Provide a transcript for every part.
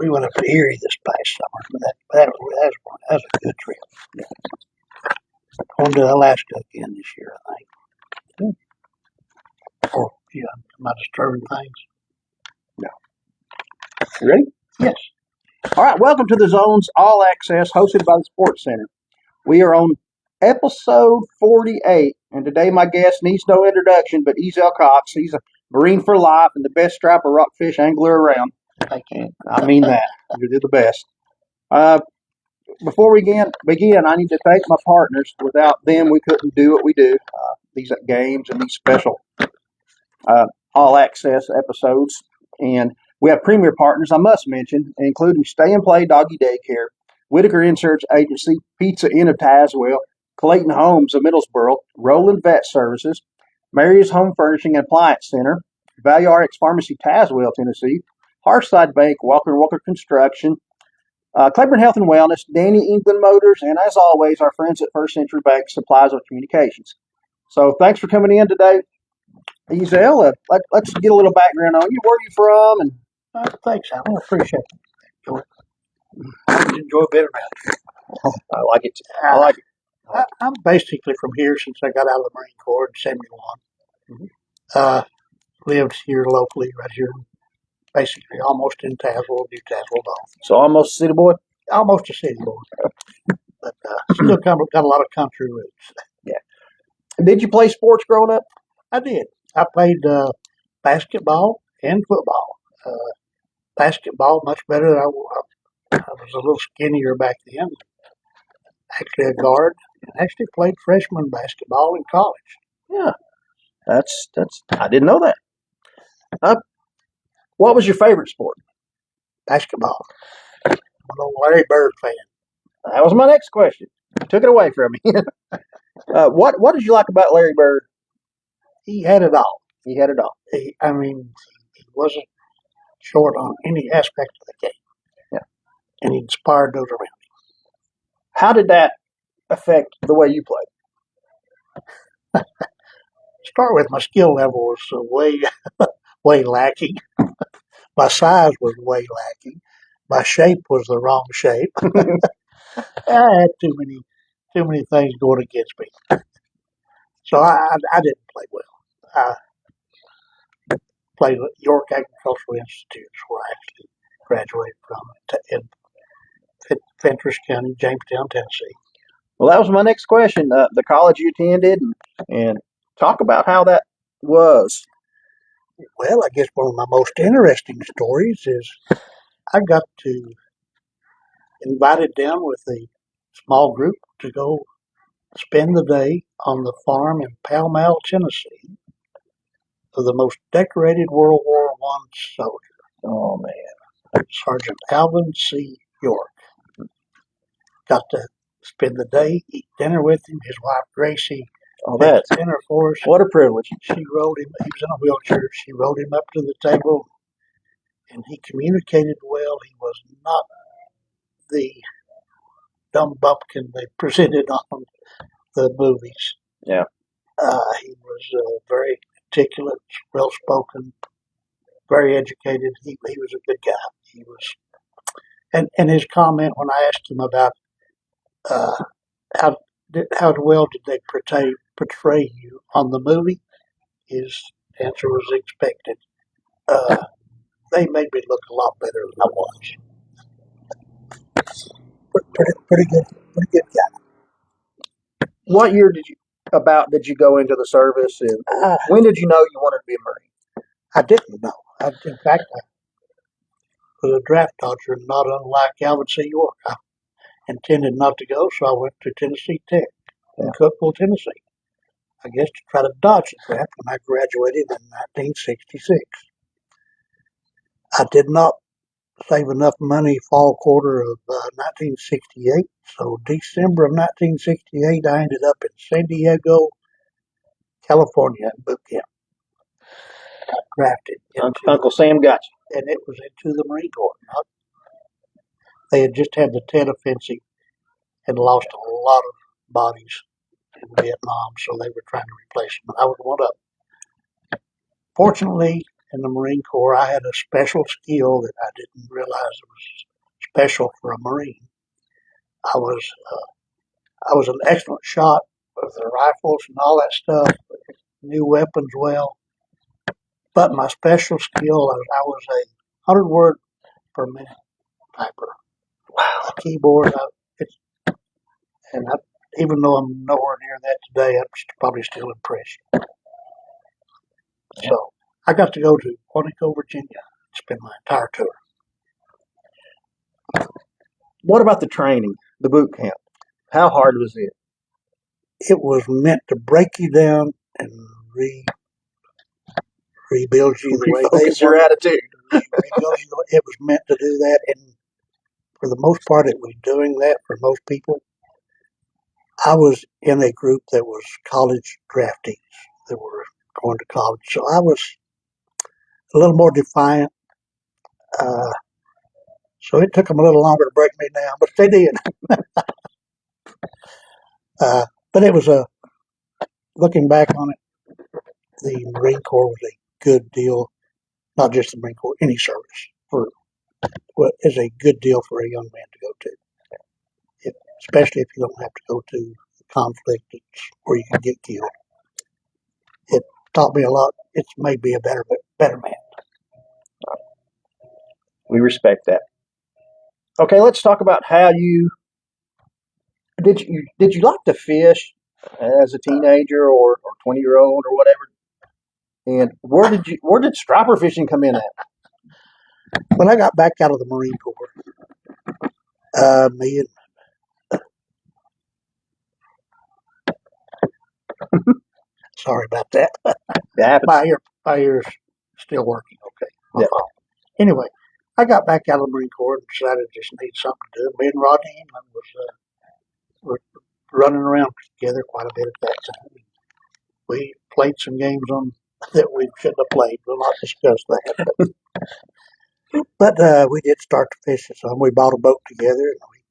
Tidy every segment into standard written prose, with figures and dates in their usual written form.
We went up to Erie this past summer. That was a good trip. Going to Alaska again this year, I think. Oh, yeah. Am I disturbing things? No. You ready? Yes. All right. Welcome to the Zones All Access, hosted by the Sports Center. We are on episode 48, and today my guest needs no introduction, but Ezell Cox. He's a Marine for life and the best striper rockfish angler around. I can't. I mean that. You're the best. Before we begin, I need to thank my partners. Without them, we couldn't do what we do. These games and these special all access episodes. And we have premier partners, I must mention, including Stay and Play Doggy Daycare, Whitaker Insurance Agency, Pizza Inn of Tazewell, Clayton Homes of Middlesboro, Roland Vet Services, Mary's Home Furnishing and Appliance Center, Value RX Pharmacy, Tazewell, Tennessee, Hearthside Bank, Walker & Walker Construction, Claiborne Health and Wellness, Danny England Motors, and as always, our friends at First Century Bank Supplies of Communications. So thanks for coming in today. Ezell, let's get a little background on you. Where are you from? And thanks, Alan. I appreciate it. I enjoy being around here. I like it. I like it. I'm basically from here since I got out of the Marine Corps in '71. Mm-hmm. Lived here locally, right here, basically almost in Tazewell, New Tazewell, Dolphin. So almost a city boy? Almost a city boy. But still got a lot of country roots. Yeah. Did you play sports growing up? I did. I played basketball and football. Basketball much better than I was a little skinnier back then. Actually a guard, and actually played freshman basketball in college. Yeah, that's I didn't know that. What was your favorite sport? Basketball. I'm an old Larry Bird fan. That was my next question. You took it away from me. What did you like about Larry Bird? He had it all. He had it all. He wasn't short on any aspect of the game. Yeah. And he inspired those around him. How did that affect the way you played? Start with my skill level was way lacking. My size was way lacking. My shape was the wrong shape. I had too many things going against me. So I didn't play well. I played at York Agricultural Institute, where I actually graduated from in Fentress County, Jamestown, Tennessee. Well, that was my next question. The college you attended, and talk about how that was. Well, I guess one of my most interesting stories is I got invited down with a small group to go spend the day on the farm in Pall Mall, Tennessee, of the most decorated World War I soldier. Oh, man. Sergeant Alvin C. York. Got to spend the day, eat dinner with him. His wife, Gracie, made dinner for us. What a privilege. She rode him. He was in a wheelchair. She rode him up to the table, and he communicated well. He was not the dumb bumpkin they presented on the movies. Yeah. He was very articulate, well-spoken, very educated. He was a good guy. He was, and his comment when I asked him about how well did they portray you on the movie, his answer was expected. They made me look a lot better than I was. Pretty good guy. What year did you go into the service, and when did you know you wanted to be a Marine? I didn't know. In fact, I was a draft dodger, not unlike Calvin C. York. I intended not to go, so I went to Tennessee Tech in Cookeville, Tennessee. I guess to try to dodge the draft when I graduated in 1966. I did not save enough money fall quarter of 1968, so December of 1968 I ended up in San Diego, California at boot camp. Got drafted. Uncle Sam got you. And it was into the Marine Corps. They had just had the Tet Offensive and lost a lot of bodies in Vietnam, so they were trying to replace them. I was one of them. Fortunately, in the Marine Corps, I had a special skill that I didn't realize was special for a Marine. I was an excellent shot with the rifles and all that stuff, knew weapons well. But my special skill was I was a 100-word per minute typer. Wow. Keyboard, even though I'm nowhere near that today, I'm probably still impressed. So I got to go to Quantico, Virginia, and spend my entire tour. What about the training, the boot camp? How hard was it? It was meant to break you down and rebuild you the way they Refocus your attitude. Rebuild you. It was meant to do that, and for the most part, it was doing that for most people. I was in a group that was college draftees that were going to college, so I was a little more defiant. So it took them a little longer to break me down, but they did. But it was looking back on it, the Marine Corps was a good deal, not just the Marine Corps, any service is a good deal for a young man to go to, especially if you don't have to go to the conflict where you can get killed. It taught me a lot. It's made me a better man. We respect that. Okay, let's talk about how did you like to fish as a teenager or 20-year-old or whatever? And where did striper fishing come in at? When I got back out of the Marine Corps, me and sorry about that. My ear's still working okay. Yeah. Anyway, I got back out of the Marine Corps and decided I just need something to do. Me and Rodney England were running around together quite a bit at that time. We played some games on that we shouldn't have played. We'll not discuss that. But we did start to fish some. We bought a boat together and we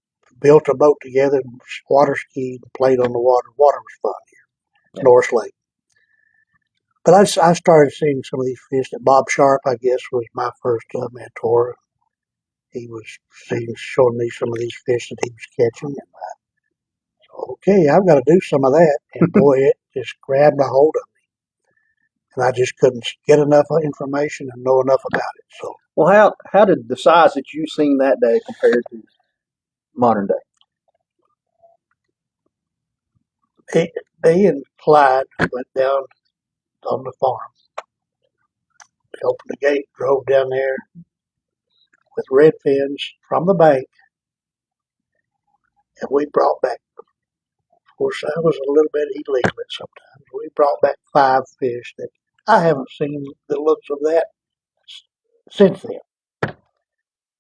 built a boat together and water skied and played on the water. Water was fun here, Norris Lake. But I started seeing some of these fish that Bob Sharp, I guess, was my first mentor. He was showing me some of these fish that he was catching. And okay, I've got to do some of that. And boy, it just grabbed a hold of me. And I just couldn't get enough information and know enough about it. So, well, how did the size that you seen that day compare to modern day? Me and Clyde went down on the farm. We opened the gate, drove down there with red fins from the bank, and we brought back. Of course, I was a little bit illegal at sometimes. We brought back 5 fish that I haven't seen the looks of that since then.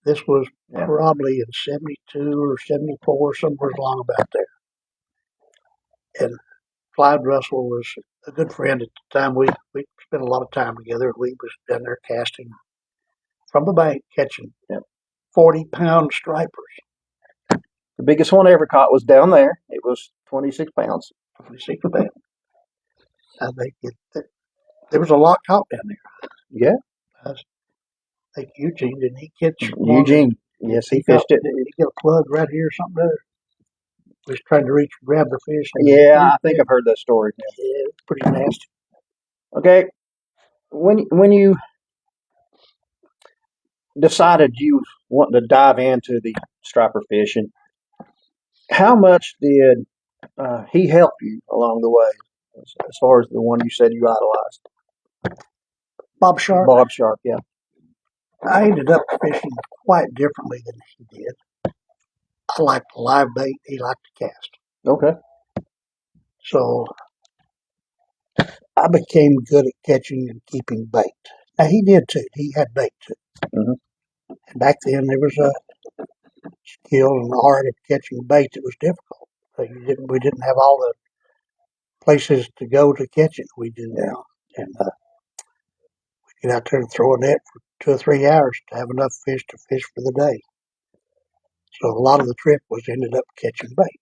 This was probably in 72 or 74, somewhere along about there. And Clyde Russell was a good friend at the time. We spent a lot of time together. We was down there casting from the bank, catching 40-pound stripers. The biggest one I ever caught was down there. It was 26 pounds. 26 pounds. I think there was a lot caught down there. Yeah. I think Eugene, didn't he catch one? Eugene, yes, he fished it. Did he get a plug right here or something there? He was trying to reach and grab the fish. Yeah, I think I've heard that story. Yeah, it's pretty nasty. Okay, when you decided you wanted to dive into the striper fishing, how much did he helped you along the way, as far as the one you said you idolized? Bob Sharp. Bob Sharp, yeah. I ended up fishing quite differently than he did. I liked live bait. He liked to cast. Okay. So I became good at catching and keeping bait. Now he did too. He had bait too. Mm-hmm. And back then there was a skill and art of catching bait that was difficult. We didn't have all the places to go to catch it we do now. And we get out there and throw a net for 2 or 3 hours to have enough fish to fish for the day. So a lot of the trip was ended up catching bait.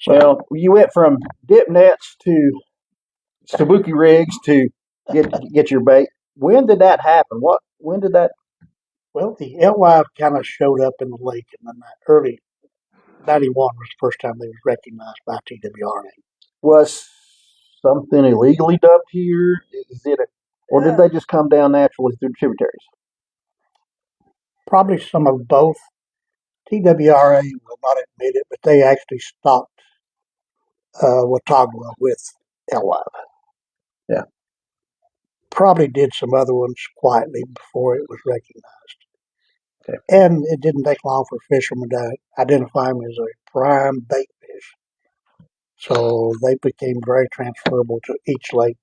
Well, you went from dip nets to Sabuki rigs to get your bait. When did that happen? When did that? Well, the alewife kind of showed up in the lake in the early 91 was the first time they was recognized by TWRA. Was something illegally dumped here? Is it or did they just come down naturally through the tributaries? Probably some of both. TWRA will not admit it, but they actually stocked Watauga with alewife. Yeah. Probably did some other ones quietly before it was recognized. Okay. And it didn't take long for fishermen to identify them as a prime bait fish. So they became very transferable to each lake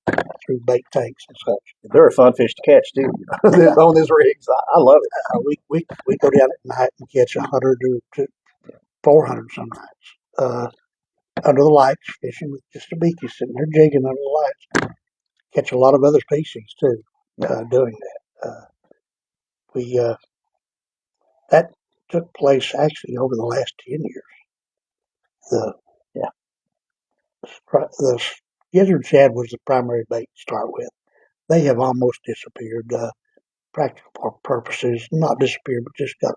through bait tanks and such. They're a fun fish to catch too. On these rigs, I love it. We go down at night and catch 100 to 400 some nights under the lights, fishing with just a beaky sitting there jigging under the lights. Catch a lot of other species too doing that. We that took place actually over the last 10 years. The Yeah. the gizzard shad was the primary bait to start with. They have almost disappeared. Practical purposes, not disappeared, but just got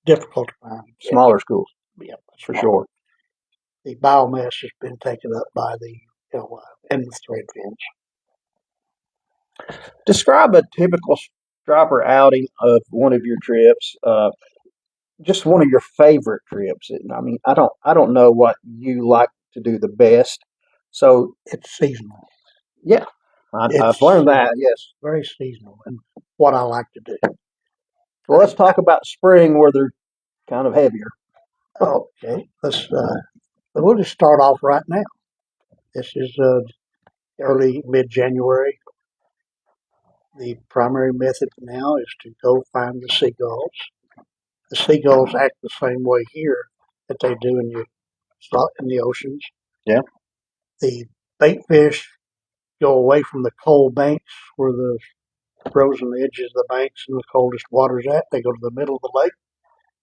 difficult to find. Smaller schools. Yeah, for sure. The biomass has been taken up by the and the thread fins. Describe a typical striper outing of one of your trips. Just one of your favorite trips. I mean, I don't know what you like to do the best. So It's seasonal. yeah, I've learned that. Yes. Very seasonal, and what I like to do. Well, let's talk about spring where they're kind of heavier. Okay, we'll just start off right now. This is early mid-January. The primary method now is to go find the seagulls. The seagulls act the same way here that they do in the oceans. Yeah. The bait fish go away from the cold banks where the frozen edges of the banks and the coldest water's at. They go to the middle of the lake.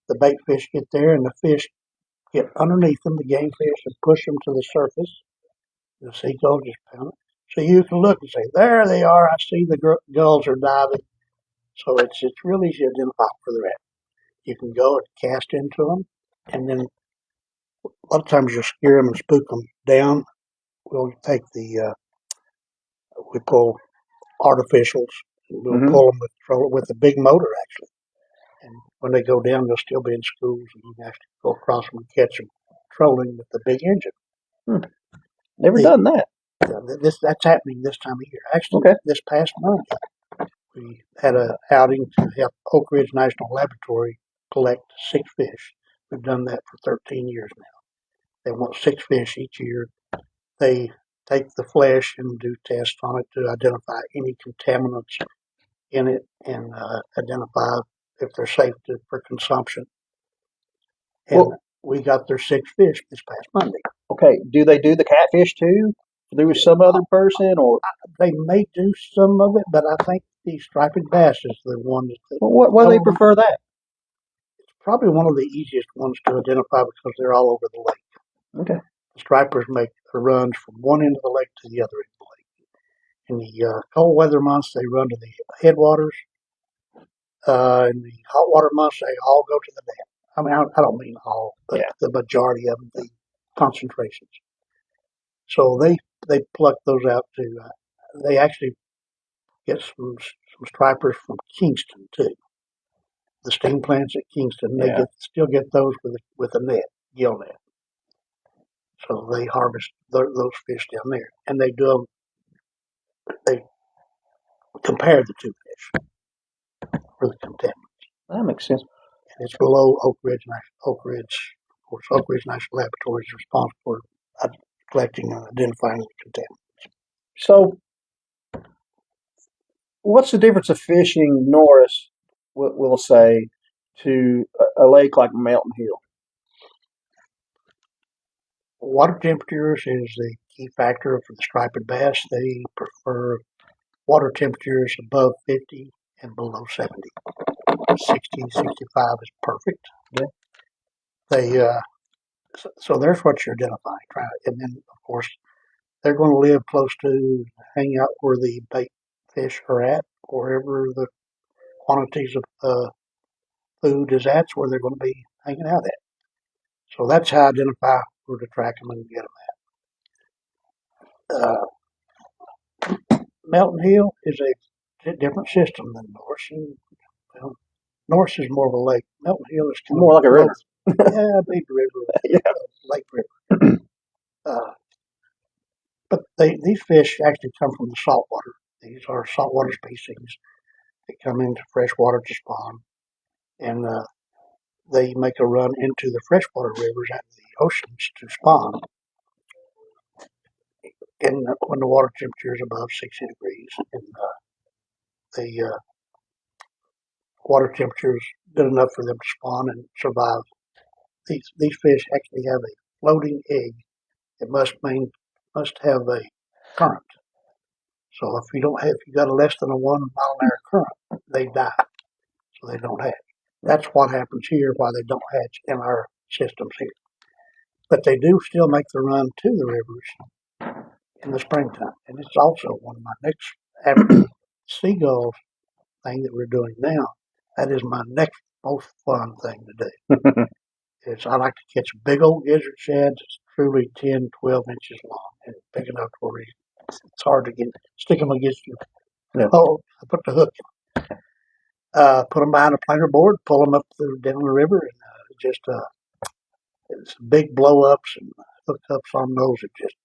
The bait fish get there, and the fish get underneath them, the game fish, and push them to the surface. The seagulls just pound it. So you can look and say, there they are. I see the gulls are diving. So it's really easy to identify where they're at. You can go and cast into them, and then a lot of times you'll scare them and spook them down. We'll take we pull artificials. We'll pull them with a big motor, actually. And when they go down, they'll still be in schools, and you can actually go across them and catch them trolling with the big engine. Never done that. That's happening this time of year. Actually, this past month, we had an outing to help Oak Ridge National Laboratory collect 6 fish. We've done that for 13 years now. They want 6 fish each year. They take the flesh and do tests on it to identify any contaminants in it and identify if they're safe for consumption. And we got their 6 fish this past Monday. Okay, do they do the catfish too? Through some other person, or they may do some of it, but I think the striped bass is the one that. Why do they prefer that? It's probably one of the easiest ones to identify because they're all over the lake. Okay. The stripers make the runs from one end of the lake to the other end of the lake. In the cold weather months, they run to the headwaters. In the hot water months, they all go to the dam. I mean, I don't mean all, but the majority of them, the concentrations. So they pluck those out too. They actually get some stripers from Kingston too. The steam plants at Kingston, they still get those with a net, gill net. So they harvest those fish down there, and they do them. They compare the two fish for the contaminants. That makes sense. And it's below Oak Ridge. Of course, Oak Ridge National Laboratory is responsible for collecting and identifying the contaminants. So, what's the difference of fishing Norris, we'll say, to a lake like Mountain Hill? Water temperatures is the key factor for the striped bass. They prefer water temperatures above 50 and below 70. 60, 65 is perfect. Yeah. They so there's what you're identifying. And then of course they're going to live close to, hang out where the bait fish are at, wherever the quantities of food is at, where they're going to be hanging out at. So that's how I identify where to track them and get them at. Mountain Hill is a different system than Norse. And, well, Norse is more of a lake. Mountain Hill is kind More of like a river. yeah, big river, Yeah. lake river. But these fish actually come from the saltwater. These are saltwater species. They come into freshwater to spawn, and they make a run into the freshwater rivers and the oceans to spawn. And when the water temperature is above 60 degrees, and the water temperature is good enough for them to spawn and survive. These fish actually have a floating egg that must have a current. So if you got a less than a 1 mile an hour current, they die. So they don't hatch. That's what happens here, why they don't hatch in our systems here. But they do still make the run to the rivers in the springtime. And it's also one of my next, after the seagull thing that we're doing now, that is my next most fun thing to do. I like to catch big old gizzard shads. It's truly 10, 12 inches long and big enough where it's hard to stick them against you. Yeah. Oh, I put the hook in. Put them behind a planer board, pull them up down the river, and it's big blow ups and hookups on those are just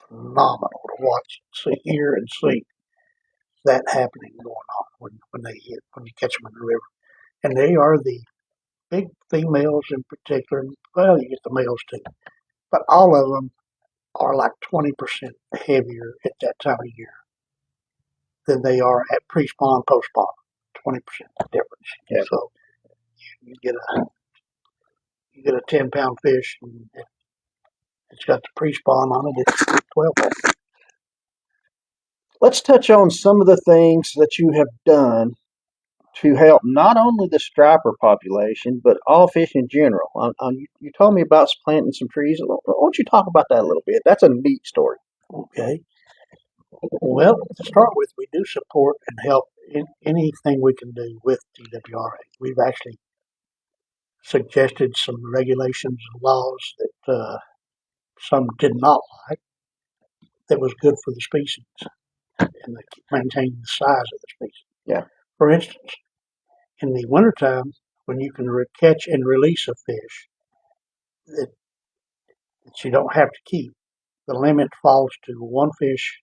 phenomenal to watch, hear, and see that happening going on when you catch them in the river. And they are the big females in particular. Well, you get the males too, but all of them are like 20% heavier at that time of year than they are at pre-spawn, post-spawn. 20% difference. Yeah. So you get a 10-pound fish, and it's got the pre-spawn on it. It's 12 pounds. Let's touch on some of the things that you have done to help not only the striper population, but all fish in general. You told me about planting some trees. Why don't you talk about that a little bit? That's a neat story. Okay. Well, to start with, we do support and help in anything we can do with TWRA. We've actually suggested some regulations and laws that some did not like, that was good for the species and maintaining the size of the species. Yeah. For instance, in the wintertime, when you can catch and release a fish that you don't have to keep, the limit falls to one fish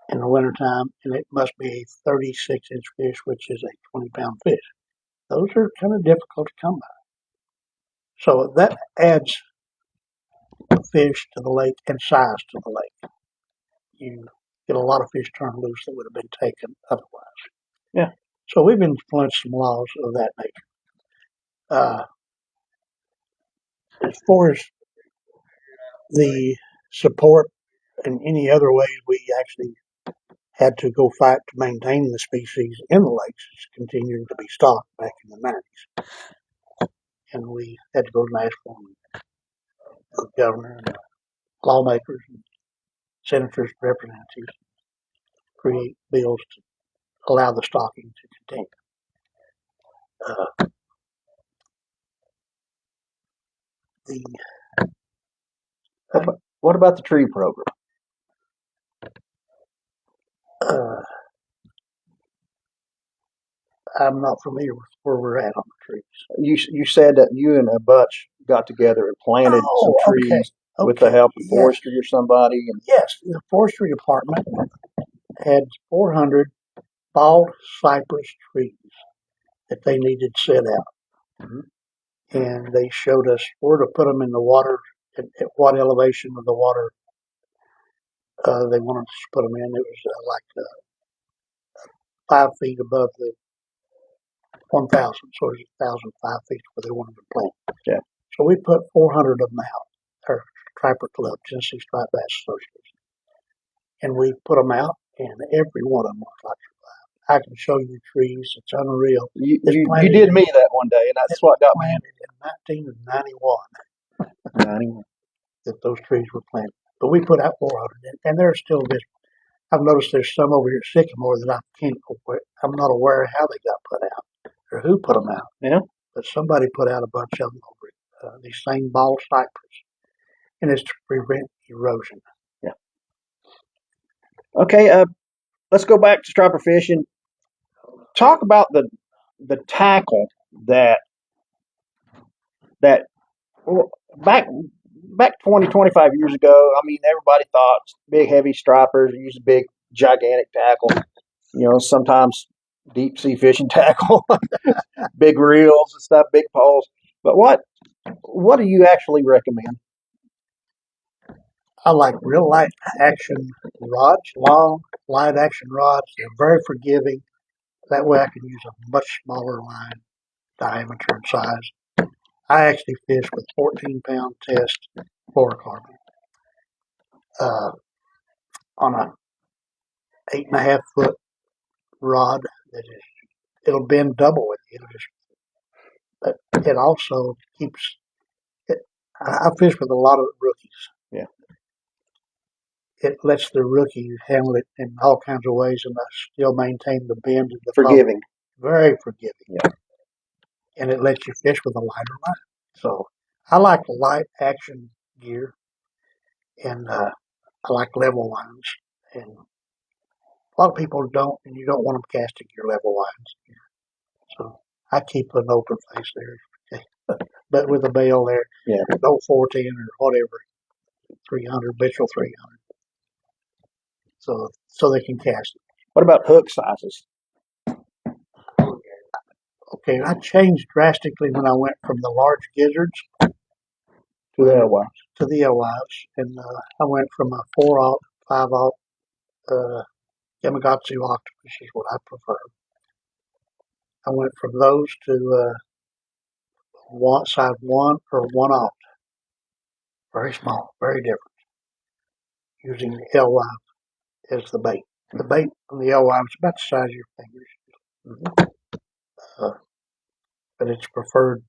in the wintertime, and it must be a 36-inch fish, which is a 20-pound fish. Those are kind of difficult to come by. So that adds fish to the lake and size to the lake. You get a lot of fish turned loose that would have been taken otherwise. Yeah. So we've influenced some laws of that nature. As far as the support in any other ways, we actually had to go fight to maintain the species in the lakes. It's continuing to be stocked back in the 90s. And we had to go to Nashville and the governor and lawmakers and senators and representatives create bills to allow the stocking to continue. The What about the tree program? I'm not familiar with where we're at on the trees. You said that you and a bunch got together and planted some trees. Okay. with the help of yes, forestry or somebody? And yes, the forestry department had 400 bald cypress trees that they needed set out. Mhm. And they showed us where to put them in the water, at what elevation of the water they wanted us to put them in. It was like 5 feet above the 1,000, so it was 1,005 feet where they wanted to plant. Yeah. So we put 400 of them out, our Trapper Club, Tennessee Striped Bass Association. And we put them out, and every one of them was like, I can show you trees. It's unreal. You did me that one day, and that's what got me planted in 1991 in. that those trees were planted. But we put out 400, and there's still this. I've noticed there's some over here at Sycamore that I'm not aware of how they got put out or who put them out. Yeah. But somebody put out a bunch of them over these same bald cypress, and it's to prevent erosion. Yeah. Okay. Let's go back to striper fishing. Talk about the tackle that well, back 20, 25 years ago. I mean, everybody thought big, heavy stripers use a big, gigantic tackle. You know, sometimes deep sea fishing tackle, big reels and stuff, big poles. But what do you actually recommend? I like real light action rods, long, light action rods. They're very forgiving. That way I can use a much smaller line, diameter and size. I actually fish with 14-pound test fluorocarbon on a 8.5 foot rod that is, it'll bend double with you. But it also keeps it. I fish with a lot of rookies. Yeah. It lets the rookie handle it in all kinds of ways, and I still maintain the bend of the Forgiving. boat. Very forgiving. Yeah. And it lets you fish with a lighter line. So I like light action gear, and I like level lines. And a lot of people don't, and you don't want them casting your level lines. So I keep an open face there, but with a bail there. Yeah. No 410 or whatever, 300, Mitchell 300. So they can cast it. What about hook sizes? Okay, I changed drastically when I went from the large gizzards To the alewives. to the alewives, and I went from a 4/0, 5/0 Yamagatsu octopus is what I prefer. I went from those to size 1 or 1/0, very small, very different, using the alewife as the bait. The bait on the alewife is about the size of your fingers. Mm-hmm. But it's preferred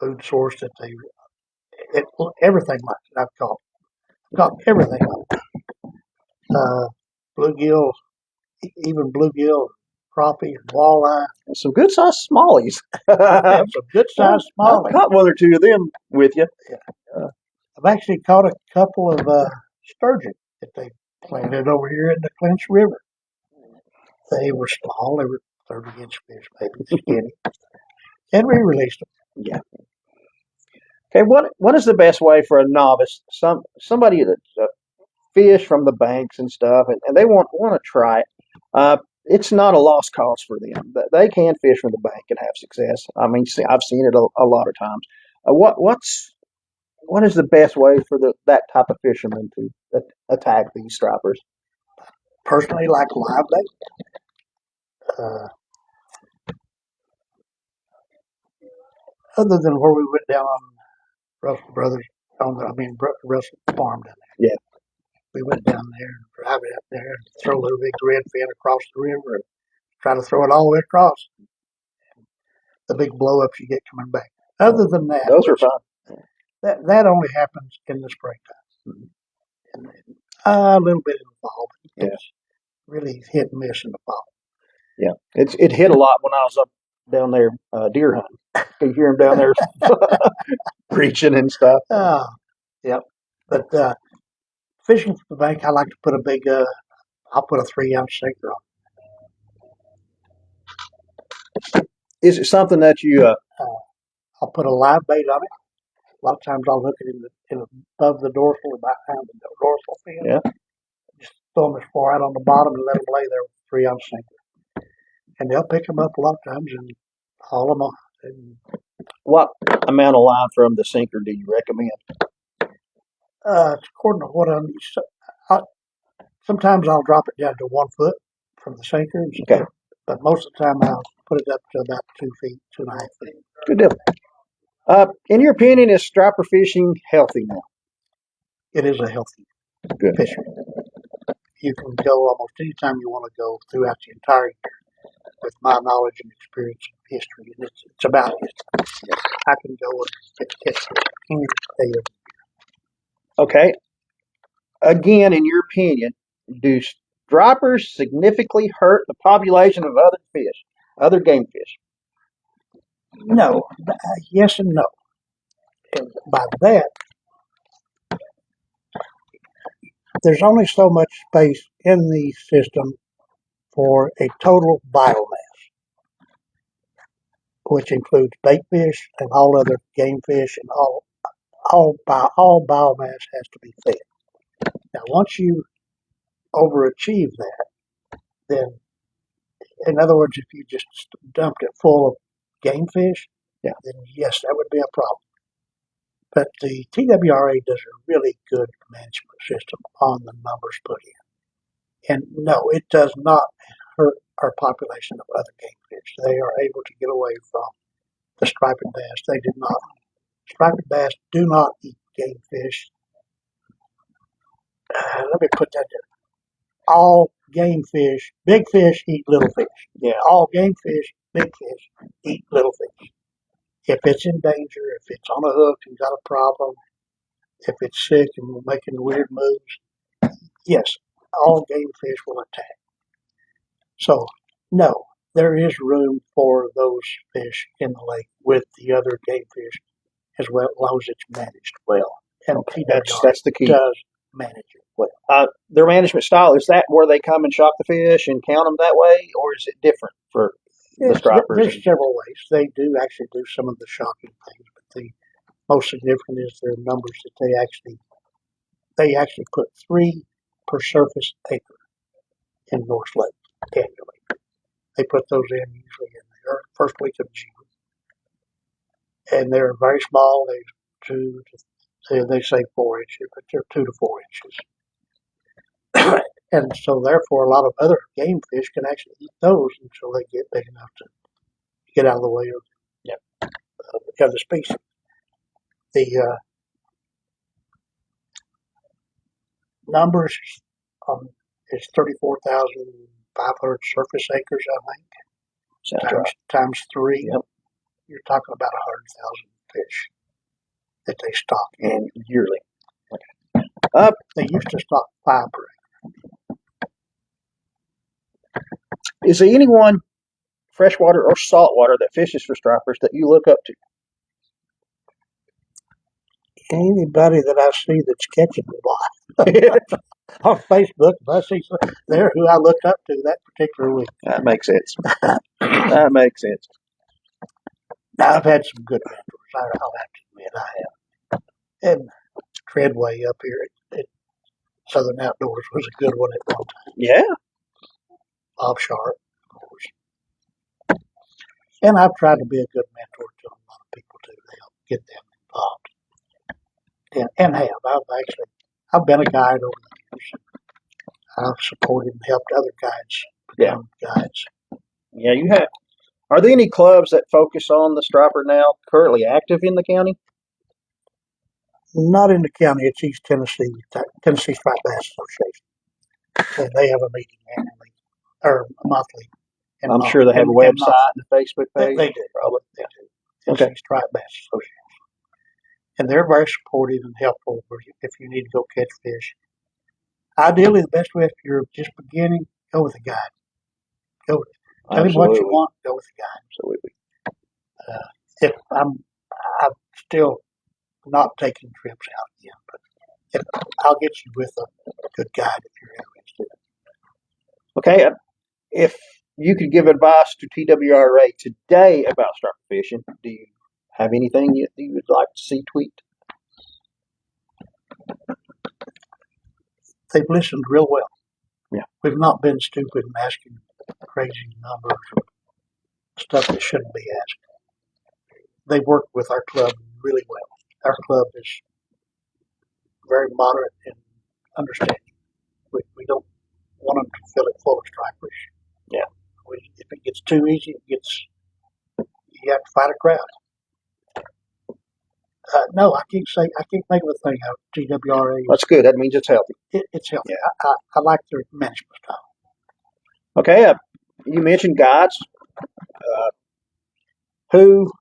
food source that everything like it. I've caught everything like it. Bluegill, even bluegill, crappie, walleye. And some good sized smallies. Some good sized smallies. I've caught one or two of them with you. Yeah. I've actually caught a couple of sturgeon that they planted over here in the Clinch River. They were small. They were 30-inch fish, maybe skinny. And we released them. Yeah. Okay. What is the best way for a novice, somebody that fish from the banks and stuff, and they want to try it? It's not a lost cause for them. They can fish from the bank and have success. I mean, I've seen it a lot of times. What is the best way for that type of fisherman to attack these stripers? Personally, like live bait. Other than where we went down on Russell Brothers, Russell Farm down there. Yeah. We went down there and drive it up there and throw a little big red fin across the river and try to throw it all the way across. The big blow ups you get coming back. Other than that, those are fun. That only happens in the springtime. And a little bit in the fall. But it's really hit and miss in the fall. Yeah, it hit a lot when I was up down there deer hunting. You hear him down there preaching and stuff. Yep. But fishing from the bank, I like to put a big. I'll put a 3-ounce sinker on. Is it something that you? I'll put a live bait on it. A lot of times I'll hook it in above the dorsal or behind the dorsal fin. Yeah. Just throw them as far out on the bottom and let them lay there with 3 ounce sinker. And they'll pick them up a lot of times and haul them on. And, What amount of line from the sinker do you recommend? it's according to what I'm. Sometimes I'll drop it down to 1 foot from the sinker. Okay. But most of the time I'll put it up to about 2 feet, 2.5 feet. Good deal. In your opinion, is striper fishing healthy now? It is a healthy Good. fishery. You can go almost any time you want to go throughout the entire year with my knowledge and experience and history. And it's about history. I can go and catch any day of. Okay. Again, in your opinion, do stripers significantly hurt the population of other fish, other game fish? No, yes and no. And by that, there's only so much space in the system for a total biomass, which includes bait fish and all other game fish, and all biomass has to be fed. Now, once you overachieve that, then, in other words, if you just dumped it full of game fish, Yeah. then yes, that would be a problem. But the TWRA does a really good management system on the numbers put in. And no, it does not hurt our population of other game fish. They are able to get away from the striped bass. They did not. Striped bass do not eat game fish. Let me put that there. All game fish, big fish eat little fish. Yeah. All game fish, big fish eat little fish. If it's in danger, if it's on a hook and got a problem, if it's sick and making weird moves, yes, all game fish will attack. So, no, there is room for those fish in the lake with the other game fish as well, as long as it's managed well. And Okay, TWR that's the key. does manage it well. Their management style, is that where they come and shock the fish and count them that way, or is it different for the stripers? There's several ways. They do actually do some of the shocking things, but the most significant is their numbers that they actually put 3 per surface acre in North Lake annually. They put those in usually in the first week of June, and they're very small. They say 4 inches, but they're 2 to 4 inches. And so therefore a lot of other game fish can actually eat those until they get big enough to get out of the way of the other species. The numbers is 34,500 surface acres, I think. Times 3. Yep. You're talking about 100,000 fish that they stock and yearly. Okay. They used to stock 5 per acre. Is there anyone, freshwater or saltwater, that fishes for stripers that you look up to? Anybody that I see that's catching the block on Facebook, if I see there who I look up to that particular week. That makes sense. That makes sense. Now, I've had some good mentors. I'll have to admit I have. And Treadway up here at Southern Outdoors was a good one at one time. Yeah. Bob Sharp, of course. And I've tried to be a good mentor to a lot of people too, to help get them involved. And have. I've been a guide over the years. I've supported and helped other guides become guides. Yeah, you have. Are there any clubs that focus on the striper now, currently active in the county? Not in the county. It's East Tennessee Striped Bass Association. And they have a meeting annually or monthly. And I'm sure they have a website and a Facebook page. They do. Probably. They do. Tennessee Striped Bass Association. And they're very supportive and helpful if you need to go catch fish. Ideally, the best way if you're just beginning, go with a guide. Tell him what you want. Go with a guide. Absolutely. If I'm still not taking trips out again, but I'll get you with a good guide if you're interested. Okay. If you could give advice to TWRA today about striper fishing, do you have anything you would like to see tweaked? they've listened real well. Yeah. We've not been stupid and asking crazy numbers or stuff that shouldn't be asked. They work with our club really well. Our club is very moderate and understanding. We don't want them to fill it full of stripers. Yeah. If it gets too easy, you have to fight a crowd. No, I can't make of a thing out of GWRA. That's good. That means it's healthy. It's healthy. I like their management style. Okay, you mentioned guides. Who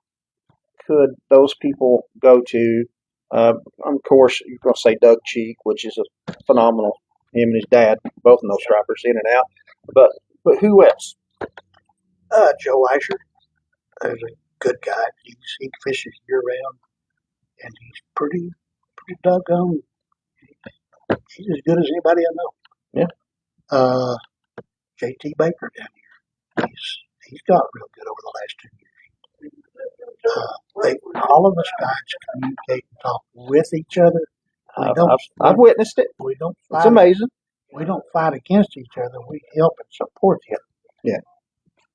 could those people go to? Of course, you're going to say Doug Cheek, which is a phenomenal. Him and his dad both know stripers in and out. But who else? Joe Asher is a good guy. He fishes year round, and he's pretty doggone. He's as good as anybody I know. Yeah. JT Baker down here. He's got real good over the last 2 years. All of us guys communicate and talk with each other. I've witnessed it. We don't fight. It's amazing. We don't fight against each other. We help and support each other. Yeah.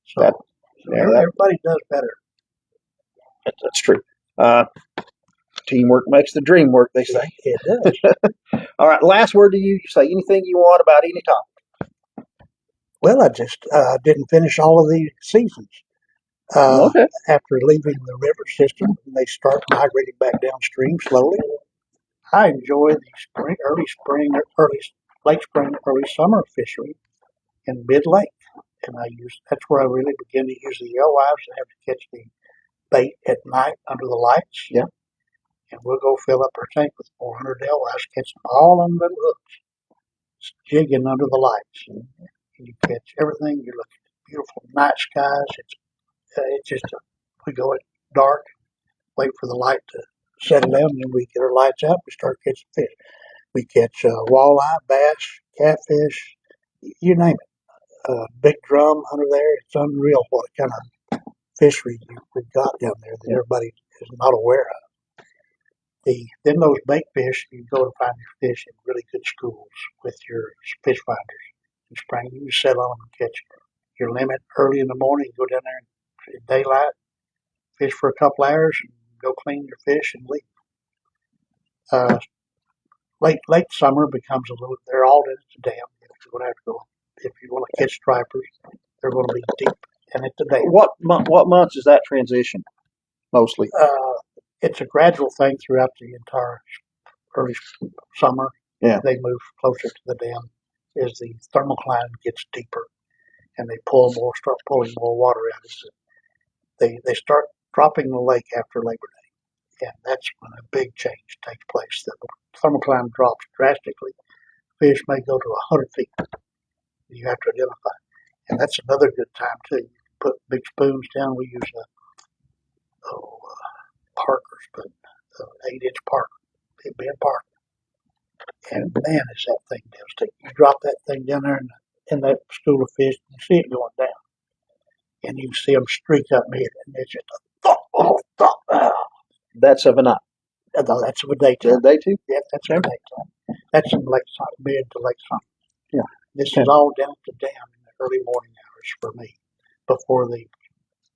So everybody does better. That's true. Teamwork makes the dream work, they say. It does. All right. Last word to you. Say anything you want about any topic. Well, I just didn't finish all of the seasons. Okay. After leaving the river system, they start migrating back downstream slowly. I enjoy the late spring, early summer fishing in mid lake, and that's where I really begin to use the alewives and have to catch the bait at night under the lights. Yeah. And we'll go fill up our tank with 400 alewives, catch them all on little hooks, jigging under the lights, and you catch everything. You're looking at beautiful night skies. It's just we go at dark, wait for the light to settle down, and then we get our lights out. We start catching fish. We catch walleye, bass, catfish, you name it. Big drum under there. It's unreal what kind of fishery we've got down there that everybody is not aware of. Then those bait fish, you go to find your fish in really good schools with your fish finders. In spring, you set on them and catch your limit early in the morning. Go down there in daylight, fish for a couple hours, and go clean your fish and leave. Late summer becomes a little. They're all in at the dam. If you want to catch stripers, they're going to be deep and at the dam. What months is that transition mostly? It's a gradual thing throughout the entire early summer. Yeah. They move closer to the dam as the thermocline gets deeper, and they start pulling more water out. They start dropping the lake after Labor Day, and that's when a big change takes place. The thermocline drops drastically. Fish may go to 100 feet. You have to identify, and that's another good time too. You put big spoons down. We use Parker's, but 8-inch Parker, Big Ben Parker. And man, is that thing devastating. You drop that thing down there in that school of fish, and you see it going down. And you see them streak up mid, and it's just a thump. That's of a night. That's of a daytime. Daytime? Yeah, that's our daytime. That's in mid to late summer. Yeah. This is all down at the dam in the early morning hours for me, before the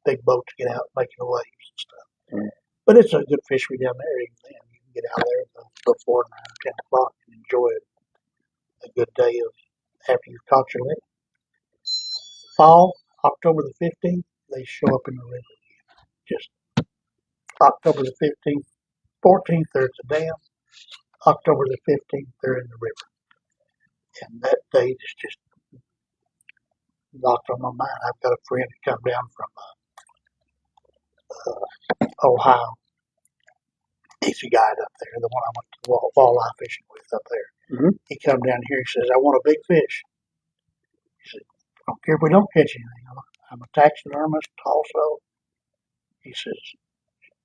big boats get out making the waves and stuff. Mm. But it's a good fishery down there. Even then, you can get out there before 9 or 10 o'clock and enjoy a good day after you've caught your limit. Fall, October the 15th, they show up in the river again. Just October the 15th, 14th, they're at the dam. October the 15th, they're in the river. And that date is just knocked on my mind. I've got a friend who come down from Ohio. He's a guide up there, the one I went to walleye fishing with up there. Mm-hmm. He come down here, he says, I want a big fish. He said, I don't care if we don't catch anything. I'm a taxidermist also. He says,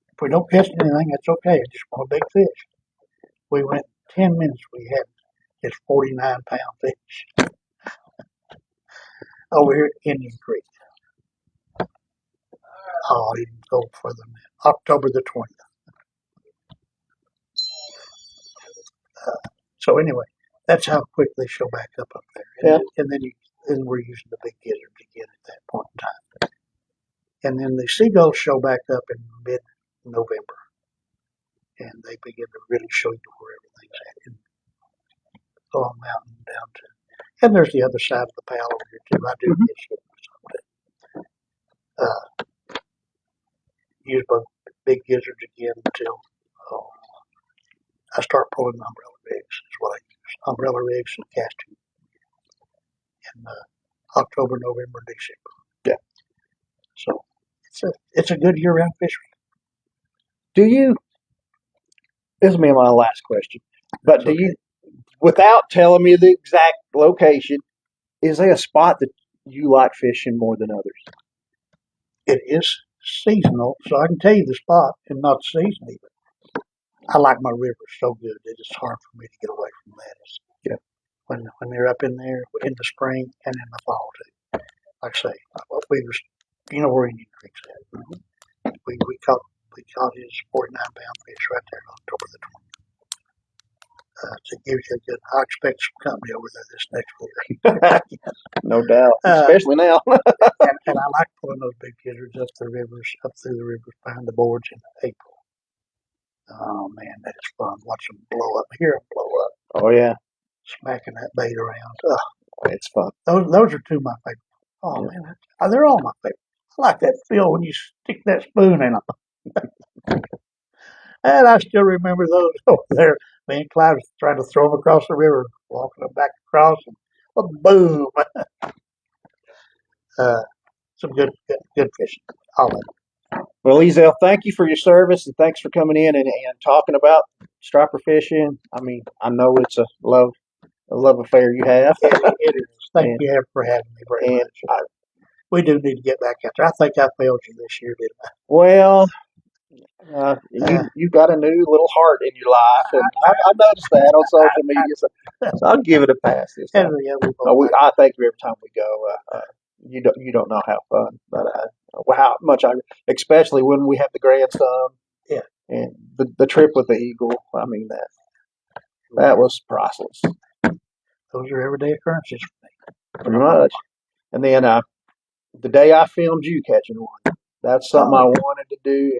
if we don't catch anything, that's okay. I just want a big fish. We went 10 minutes, we had this 49-pound fish over here at Indian Creek. Oh, I didn't go further than that. October the 20th. So anyway, That's how quick they show back up there. And then we're using the big gizzards again at that point in time. And then the seagulls show back up in mid-November, and they begin to really show you where everything's at. And Long Mountain down to, and there's the other side of the pal over here too. I do get some use my big gizzards again until I start pulling umbrella rigs. Is what I use. Umbrella rigs and casting in October, November, December. Yeah. So it's a good year-round fishery. Do you? This will be my last question. But do you, without telling me the exact location, is there a spot that you like fishing more than others? It is seasonal, so I can tell you the spot and not the season even. I like my rivers so good that it's hard for me to get away from that. When they're up in there in the spring and in the fall too. Like I say, you know where Indian Creek's at. Mm-hmm. We caught his 49-pound fish right there on October the 20th. To give you a good, I expect some company over there this next year. No doubt, especially now. and I like pulling those big gizzards up through the rivers behind the boards in April. Oh man, that is fun. Watch them blow up. Hear them blow up. Oh yeah, smacking that bait around. Oh, it's fun. Those are two of my favorites. Oh man, they're all my favorites. I like that feel when you stick that spoon in them. And I still remember those over there. Me and Clyde was trying to throw them across the river, walking them back across, and boom! Some good fishing. All of it. Well, Ezell, thank you for your service, and thanks for coming in and talking about striper fishing. I mean, I know it's a love affair you have. It is. Thank you for having me very much. We do need to get back out there. I think I failed you this year, didn't I? Well, you've got a new little heart in your life, and I noticed that on social media, so I'll give it a pass this time. I thank you every time we go. You don't know how fun, but how much especially when we have the grandson. Yeah. And the trip with the eagle. I mean that was priceless. Those are everyday occurrences for me. Pretty much. And then the day I filmed you catching one, that's something I wanted to do,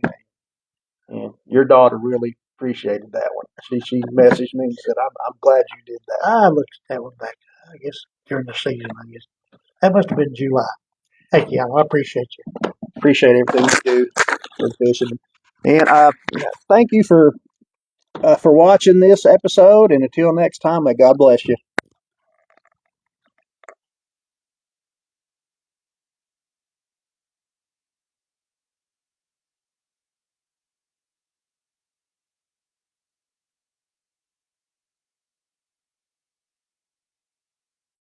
and your daughter really appreciated that one. She messaged me and said, "I'm glad you did that." I looked at that one back, I guess during the season. I guess that must have been July. Thank you. I appreciate you. Appreciate everything you do for fishing, and thank you for watching this episode. And until next time, may God bless you.